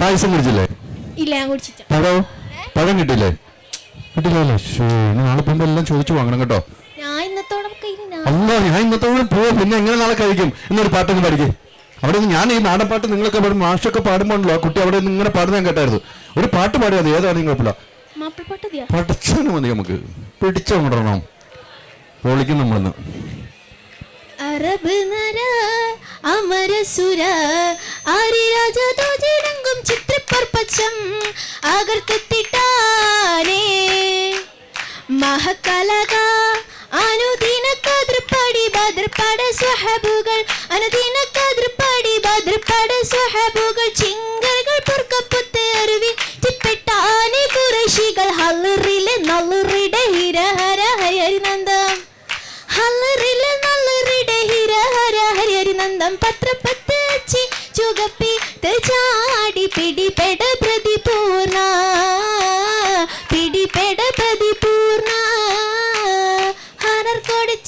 പായസം കുടിച്ചില്ലേ? ഇല്ല, ഞാൻ കുടിച്ചില്ല. പഴം കിട്ടില്ലേ? കിട്ടില്ലല്ലേ? നാളെ പോകുമ്പോ എല്ലാം ചോദിച്ചു വാങ്ങണം കേട്ടോ. ഞാൻ ഇന്നത്തോടെ ഞാൻ ഇന്നത്തോടെ പോവാ. പിന്നെ എങ്ങനെ നാളെ കഴിക്കും? എന്നൊരു പാട്ടൊക്കെ പഠിക്കേ. അവിടെ നിന്ന് ഞാൻ ഈ നാടൻ പാട്ട് നിങ്ങളൊക്കെ പാടും, മാഷൊക്കെ പാടുമ്പോഴല്ലോ ആ കുട്ടി അവിടെ നിന്ന് ഇങ്ങനെ പാടുന്ന ഞാൻ കേട്ടായിരുന്നു. ഒരു പാട്ട് പാടിയാൽ മതി. ഏതാണ് കുഴപ്പമില്ല. പഠിച്ചാലും മതി. നമുക്ക് പിടിച്ചു കൊണ്ടിടണം. പൊളിക്കും നമ്മളിന്ന്. അറബ് നര അമരസുര ആരിരാജ തോജിടങ്കും ചിത്രപ്പർപ്പച്ചം അകർത്തിട്ടാനേ മഹകലക അനുദിന കദ്ർപടി ബദ്ർപട സ്വഹബുകൾ അനുദിന കദ്ർപടി ബദ്ർപട സ്വഹബുകൾ ചിങ്കകൾ പുർക്കപ്പുത്ത് അരുവി ചിപ്പെട്ടാനെ കുറശികൾ ഹല്ലറിലെ നല്ലറിടെ ഹിരഹര ഹരിനന്ദം ഹല്ലറിലെ നല്ലറിടെ ഹിരഹര ഹരിനന്ദം പത്രപത്തച്ചി ചുഗപ്പി തചാടി പിടിപെട പ്രതിപൂർണ പിടിപെട പ്രതിപൂർണ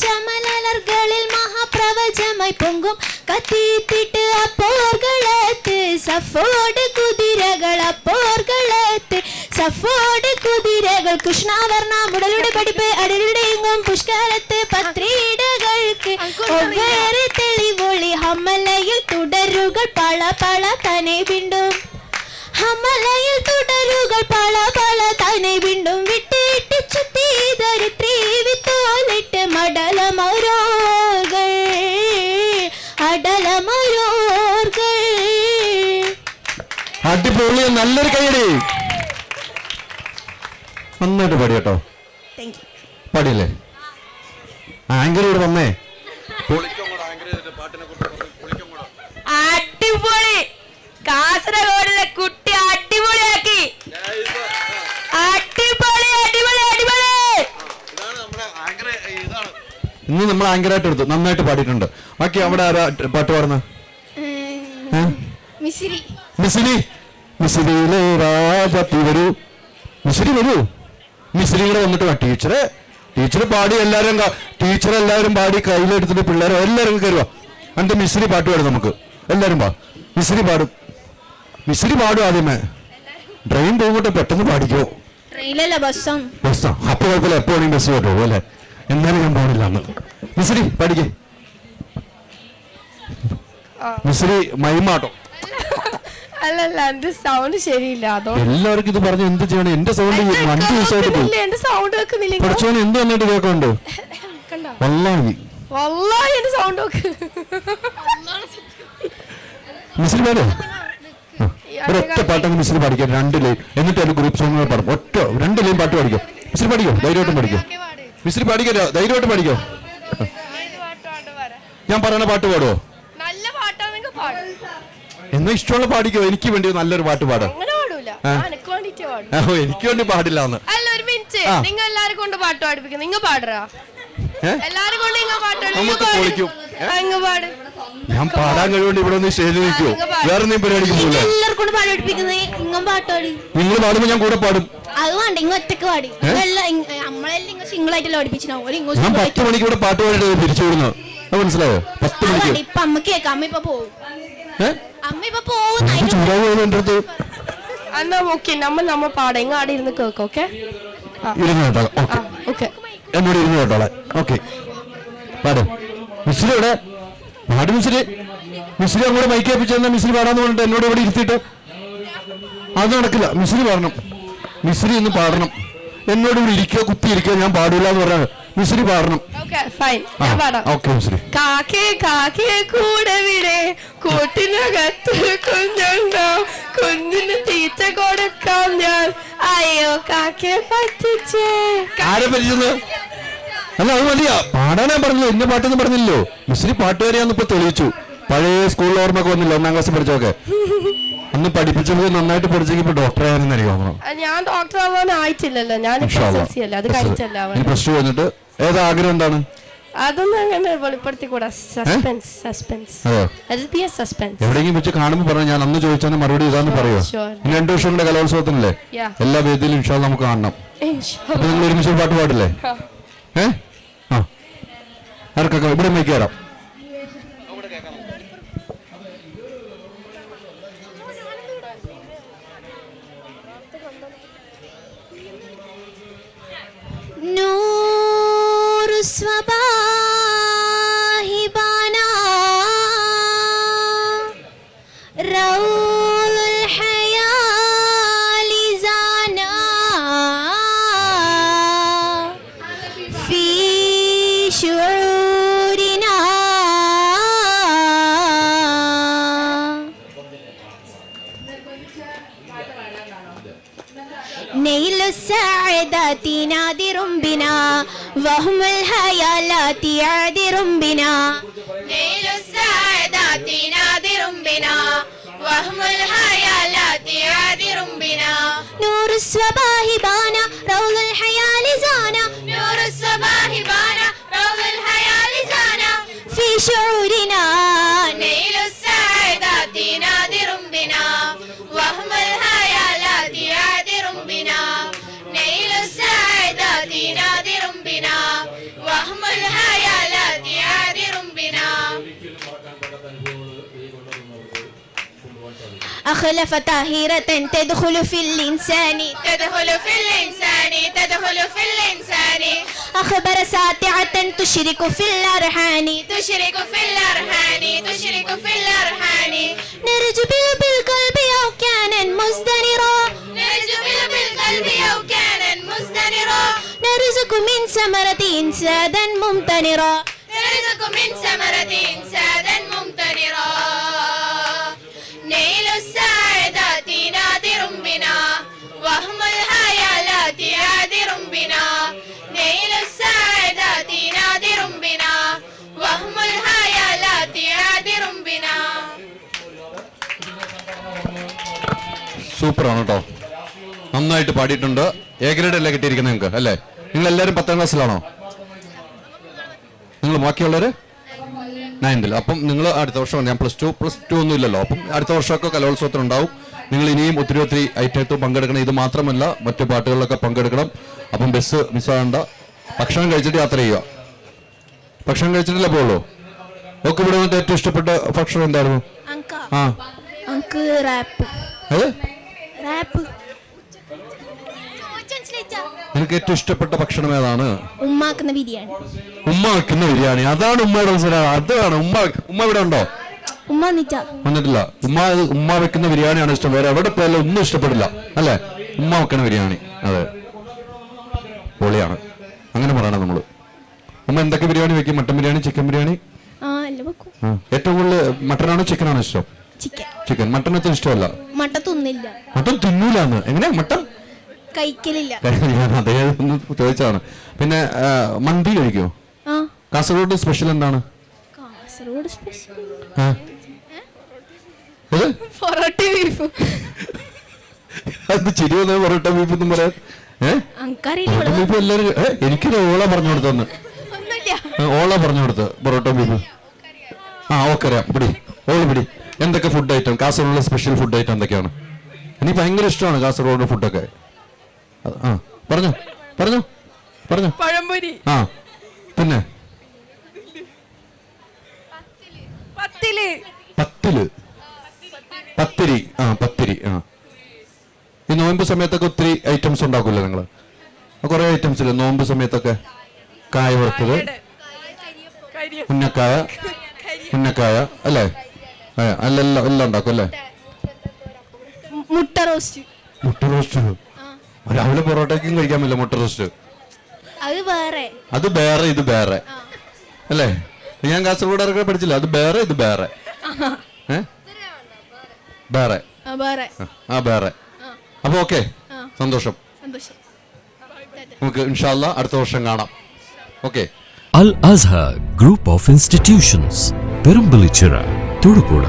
ചമലർകളിൽ മഹാപ്രവചമായി പൊങ്കും കത്തിത്തിട്ട് അപ്പോർകളത്ത് സഫോട് കുതിരകൾ അപ്പോർകളത്ത് സഫോട് കുതിരകൾ കൃഷ്ണാവർണ മുടലുടെ പഠിപ്പ് അടലുടെ ഇങ്ങും പുഷ്കരത്ത് പത്രീടകൾക്ക് ഒവ്വേറെ തെളിവൊളി ഹമ്മലയിൽ തുടരുകൾ പള പള തനെ വീണ്ടും ഹമ്മലയിൽ തുടരുകൾ പള പള തനെ വീണ്ടും വിട്ടിട്ട് ചുറ്റി ദരിത്രീ വിത്തോലിട്ട് മടലമരോകൾ അടലമരോകൾ. അടിപൊളി. നല്ലൊരു കൈയടി. നന്നായിട്ട് പാടി കേട്ടോ. പാടിയല്ലേ? ആങ്കർ ഇവിടെ വന്നേ. അടിപൊളി. കാസർഗോഡിലെ കുട്ടി അടിപൊളിയാക്കി. അടിപൊളി അടിപൊളി അടിപൊളി. ഇന്ന് നമ്മൾ ആങ്കറായിട്ട് എടുത്തു. നന്നായിട്ട് പാടിയിട്ടുണ്ട്. ബാക്കി അവിടെ ആരാ പാട്ട് പാടുന്ന? മിസിരിയിലെ രാജാത്തി വരൂ. മിസിരി വരൂ. മിസിരിയുടെ വന്നിട്ട് ടീച്ചർ പാടി എല്ലാരും പാടി കയ്യിലെടുത്തിട്ട് പിള്ളേരെ എല്ലാവരും കയറുക. എന്നിട്ട് മിസിരി പാട്ട് പാടും. നമുക്ക് എല്ലാരും മിസിരി പാടും. മിസിരി പാടും. ആദ്യമേ ട്രെയിൻ പോകട്ടെ, പെട്ടെന്ന് പാടിക്കോ. ബസ്സാ അപ്പൊ കുഴപ്പമില്ല. എപ്പോഴാണെങ്കിൽ ബസ് പറ്റുമോ അല്ലെ? എന്നാലും ഞാൻ പോണില്ല അന്ന്. മിസിരി പാടിക്കേ. മിസിരി മൈമാട്ടോ. അല്ലല്ല, എന്റെ സൗണ്ട് ശരിയില്ല. എല്ലാവർക്കും ഇത് പറഞ്ഞു എന്ത് ചെയ്യണം? എന്റെ സൗണ്ട് 5 ദിവസമായിട്ട് പഠിച്ചോന് എന്ത് വന്നിട്ട് കേൾക്കുന്നുണ്ട്? വല്ലാഹി എന്റെ സൗണ്ട് മിസിരി പാടോ? ഒരൊറ്റ പാട്ടങ്ങ് മിസിരി പഠിക്കാം. 2 ലൈൻ. എന്നിട്ട് ഒരു ഗ്രൂപ്പ് സോങ് പാടും. 2 ലൈൻ പാട്ട് പഠിക്കും. മിസിരി പഠിക്കോ? ധൈര്യമായിട്ടും പഠിക്കോ. മിസിരി പഠിക്കോ? ധൈര്യമായിട്ട് പഠിക്കോ. ഞാൻ പറയുന്ന പാട്ട് പാടുവോ? എന്നാ ഇഷ്ടമുള്ള പാടിക്കോ. എനിക്ക് വേണ്ടി നല്ലൊരു പാട്ട് പാടാം. എനിക്ക് വേണ്ടി പാടില്ല. നിങ്ങൾ എല്ലാരും കൊണ്ട് പാട്ട് പാടിപ്പിക്കും. നിങ്ങൾ പാടറാ? നമുക്ക് പൊളിക്കും. ഞാൻ പാടാൻ കഴിവുകൊണ്ട് ഇവിടെ ഒന്ന് സ്റ്റേജിൽ നിൽക്കുവോ? വേറെ എന്തെങ്കിലും പരിപാടിക്ക് പോകില്ല. നിങ്ങൾ പാടുമ്പോ ഞാൻ കൂടെ പാടും. ഞാൻ 10 മണിക്ക് ഇവിടെ പാട്ട് പാടിയിട്ട് തിരിച്ചു വിടുന്നു. അത് മനസ്സിലായോ? 10 മണിക്ക് നമ്മ പാടാം. ഇങ്ങ ആടെ ഇരുന്ന് കേൾക്കാം. എന്നോട് ഇരുന്ന് കേട്ടോളെ. ഓക്കെ പാടും. മിശ്രി ഇവിടെ പാടും. മിശ്രി അങ്ങോട്ട് മൈക്കേപ്പിച്ച് തന്നാൽ മിശ്രി പാടാന്ന് പറഞ്ഞിട്ട് എന്നോട് ഇവിടെ ഇരുത്തിയിട്ട് അത് നടക്കില്ല. മിശ്രി പാടണം. മിശ്രി ഇന്ന് പാടണം. എന്നോട് ഇവിടെ ഇരിക്കുക, കുത്തി ഇരിക്കുക. ഞാൻ പാടില്ല എന്ന് പറഞ്ഞാൽ മിശ്രി പാടണം. കുഞ്ഞിന് തീറ്റ കൊടുക്കാം ഞാൻ. അയ്യോ കാക്കയെ പറ്റിച്ചേ. ആരെ പറ്റിച്ചെന്ന്? അല്ല അത് മതിയാ. പാടാനാ പറഞ്ഞല്ലോ. എന്നെ പാട്ടൊന്നും പറഞ്ഞില്ലല്ലോ. മിശ്രി പാട്ടുകാരിയാന്ന് ഇപ്പൊ തെളിയിച്ചു. പഴയ സ്കൂളിൽ ഓർമ്മയൊക്കെ വന്നില്ല. 1ാം ക്ലാസ് പഠിച്ചൊക്കെ അന്ന് പഠിപ്പിച്ചത് നന്നായിട്ട് പഠിച്ചെങ്കിൽ ഇപ്പൊ ഡോക്ടർ ആയാലും അറിയാമോ? ഞാൻ ഡോക്ടർ ആവാനായിട്ടില്ലല്ലോ. ഞാൻ പ്ലസ് 2 വന്നിട്ട് ഏതാ ആഗ്രഹം? എന്താണ്? അതൊന്നും അങ്ങനെ വെളിപ്പെടുത്തിക്കൂടാ. എവിടെയെങ്കിലും വെച്ച് കാണുമ്പോ പറഞ്ഞു. ഞാൻ അന്ന് ചോദിച്ചാൽ മറുപടി ഇതാന്ന് പറയോ? 2 വർഷങ്ങളുടെ കലോത്സവത്തിനല്ലേ? എല്ലാ വേദിയിലും ഇൻഷാ അല്ലാഹ് നമുക്ക് കാണണം. അപ്പൊ നിങ്ങൾ ഒരുമിച്ച് പാട്ട് പാടില്ലേ? ആർക്കൊക്കെ ഇവിടെ മൈക്ക് തരാം. نيل السعادات نادر بنا وهم الهيالات عادر بنا نيل السعادات نادر بنا وهم الهيالات عادر بنا نور الصباح بانا روض الحياة لزانا نور الصباح بانا روض الحياة لزانا في شعورنا نيل السعادات نادر بنا وهم الهيالات عادر بنا نيل السعادات نادر بنا وهم الهيالات عادر بنا أخلف طاهرة تدخل في الإنسان تدخل في الإنسان تدخل في الإنسان أخبر ساطعة تشرك في الأرحام تشرك في الأرحام تشرك في الأرحام نرجبل بالقلب أو كان مزدنرا نرجبل بالقلب أو كان مزدنرا نرزق من ثمرة إنسادا ممتنرا نرزق من ثمرة إنسادا ممتنرا نيل السعادات نادر بنا وهم الهيالات عادر بنا نيل السعادات نادر بنا وهم الهيالات عادر بنا സൂപ്പറാണ് കേട്ടോ, നന്നായിട്ട് പാടിയിട്ടുണ്ട്. എ ഗ്രേഡ് അല്ലേ കിട്ടിയിരിക്കുന്നത് നിങ്ങൾക്ക് അല്ലേ? നിങ്ങൾ എല്ലാവരും 10ാം ക്ലാസ്സിലാണോ? നിങ്ങൾ ബാക്കിയുള്ളവര് 9th. അപ്പം നിങ്ങൾ അടുത്ത വർഷം, ഞാൻ പ്ലസ് ടു ഒന്നും ഇല്ലല്ലോ, അപ്പം അടുത്ത വർഷമൊക്കെ കലോത്സവത്തിന് ഉണ്ടാവും. നിങ്ങൾ ഇനിയും ഒത്തിരി ഐറ്റത്തിൽ പങ്കെടുക്കണം. ഇത് മാത്രമല്ല, മറ്റു പാട്ടുകളിലൊക്കെ പങ്കെടുക്കണം. അപ്പം ബസ് മിസ്സാകണ്ട. ഭക്ഷണം കഴിച്ചിട്ട് യാത്ര ചെയ്യുക. ഭക്ഷണം കഴിച്ചിട്ടില്ല പോളൂ. ഒക്കെ ഇവിടെ വന്നിട്ട് ഏറ്റവും ഇഷ്ടപ്പെട്ട ഭക്ഷണം എന്തായിരുന്നു? ആ നിനക്ക് ഏറ്റവും ഇഷ്ടപ്പെട്ട ഭക്ഷണം ഏതാണ്? ഉമ്മാക്കുന്ന ബിരിയാണി. ഉമ്മ വെക്കുന്ന ബിരിയാണി, അതാണ് ഉമ്മയുടെ മനസ്സിലാണ്. അതാണ് ഉമ്മ ഇവിടെ ഉണ്ടോ? ഉമ്മ വന്നിട്ടില്ല. ഉമ്മ വെക്കുന്ന ബിരിയാണിയാണ് ഇഷ്ടം. വേറെ എവിടെ പോയാലും ഒന്നും ഇഷ്ടപ്പെടില്ല അല്ലേ? ഉമ്മ വെക്കുന്ന ബിരിയാണി, അതെ, പൊളിയാണ്. അങ്ങനെ പറയണം നമ്മള്. ഉമ്മ എന്തൊക്കെ ബിരിയാണി വെക്കും? Mutton biryani, chicken biryani? ഏറ്റവും കൂടുതൽ മട്ടനാണോ ചിക്കനാണോ ഇഷ്ടം? ചിക്കൻ. മട്ടൻ അത്ര ഇഷ്ടമല്ല. മട്ടൻ തിന്നൂലാന്ന്. എങ്ങനെ മട്ടൻ കഴിക്കലില്ല? അതേ ഒന്ന് ചോദിച്ചാണ്. പിന്നെ മന്തി കഴിക്കോ? കാസർഗോഡ് സ്പെഷ്യൽ എന്താണ്? കാസർഗോഡ് സ്പെഷ്യൽ അത് ചിരി വന്നത് പൊറോട്ട ബീഫ് എന്നും പറയാൻ. ബീഫ് എല്ലാരും എനിക്കൊരു ഓള പറഞ്ഞു കൊടുത്തെന്ന്. ഓള പറഞ്ഞു കൊടുത്ത് പൊറോട്ട ബീഫ്. ഓക്കെ അറിയാം. പിടി ഓള് പിടി. എന്തൊക്കെ ഫുഡ് ഐറ്റം കാസർഗോഡിലെ സ്പെഷ്യൽ ഫുഡ് ഐറ്റം എന്തൊക്കെയാണ്? എനിക്ക് ഭയങ്കര ഇഷ്ടമാണ് കാസർഗോഡ് ഫുഡൊക്കെ. പറഞ്ഞു പറഞ്ഞു പറഞ്ഞു. പഴംപൊരി. പിന്നെ പത്തിരി. പത്തിരി. ഈ നോയമ്പ് സമയത്തൊക്കെ ഒത്തിരി ഐറ്റംസ് ഉണ്ടാക്കൂല്ലേ നിങ്ങള്? കുറെ ഐറ്റംസ് ഇല്ലേ നോമ്പ് സമയത്തൊക്കെ? കായ വറുത്തത്, ഉന്നക്കായ അല്ലേ? എല്ലാം ഉണ്ടാക്കും അല്ലേ? മുട്ട റോസ്റ്റ്. രാവിലെ പൊറോട്ടയ്ക്കും കഴിക്കാൻ പറ്റില്ല മുട്ട റോസ്റ്റ്. അത് വേറെ ഇത് വേറെ അല്ലേ? ഞാൻ കാസർഗോഡ് ഇറക്കി പഠിച്ചില്ല. അത് വേറെ ഇത് വേറെ. വേറെ. വേറെ. അപ്പൊ ഓക്കെ, സന്തോഷം. നമുക്ക് ഇൻഷാ അല്ലാഹ് അടുത്ത വർഷം കാണാം. Okay. Al Azhar Group of Institutions, Perumbalichira, Thodupuzha.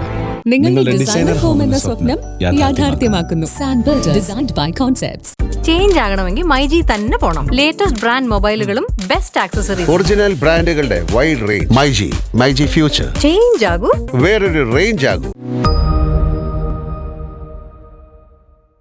നിങ്ങളുടെ ഡിസൈനർ ഹോം എന്ന സ്വപ്നം യാഥാർത്ഥ്യമാക്കുന്നു. Sanbuild, designed by concepts. Change ആകണമെങ്കിൽ മൈജി തന്നെ പോണം. ലേറ്റസ്റ്റ് ബ്രാൻഡ് മൊബൈലുകളും ബെസ്റ്റ് ആക്സസറീസ്, ഒറിജിനൽ ബ്രാൻഡുകളുടെ wide range. MyG future. Change ആകൂ, വേറൊരു റേഞ്ച് ആകൂ.